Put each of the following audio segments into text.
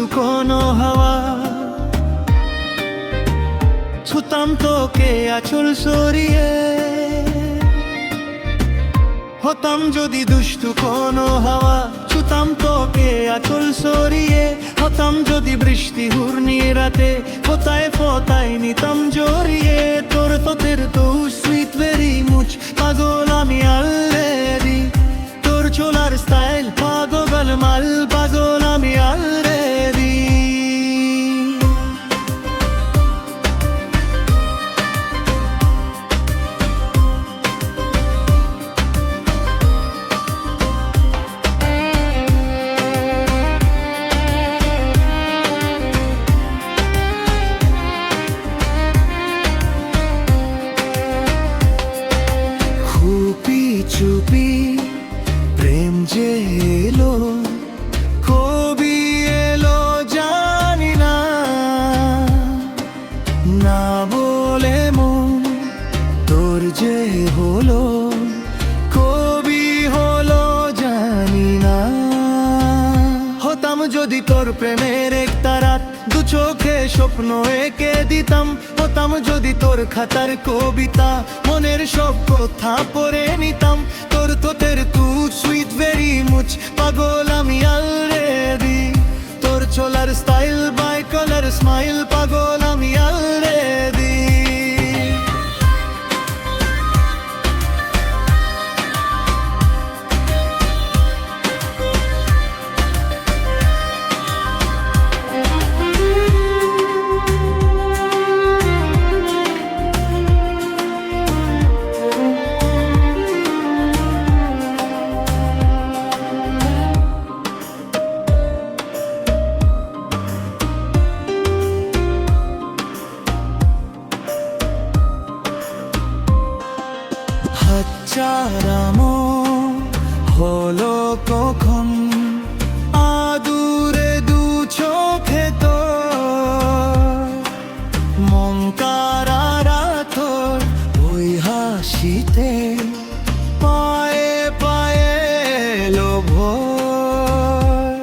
দুষ্টু কোনো হাওয়া, ছুতাম তোকে আঁচল সরিয়ে। হতাম যদি দুষ্টু কোনো হাওয়া, ছুতাম তোকে আঁচল সরিয়ে। হতাম যদি বৃষ্টি ঘূর্ণি রাতে, ফোতায় ফোতায় নিতাম জড়িয়ে। তোর তোদের তো সুইট ভেরি মুচ, পাগল আমি অলরেডি। তোর চলার স্টাইল পাগল মাল, পাগল আমি অলরেডি। চুপি প্রেম যে এলো, কবি এলো জানি না, না বলে মন তোর যে হলো, কবি হলো জানি না। হতাম যদি তোর প্রেমের একটা রাত, দু চোখে স্বপ্ন এঁকে দিতাম। হতাম যদি তোর খাতার কবিতা, মনের সব কথা পড়ে নিতাম। তোর তোদের তু সুইট ভেরি মুচ, পাগল আমি অলরেডি। তোর চলার স্টাইল বাই কালার স্মাইল, পাগল আমি অলরেডি। হাতছাড়ামো হলো কখন, আদুরে দু চোখে তো মন কারারা তোর ওই হাসিতে, পায়ে পায়ে লোভ।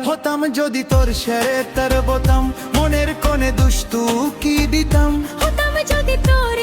হতাম যদি তোর শেরে তার বোতাম, মনের কোণে দুষ্টু কি দিতাম। হতাম যদি তোর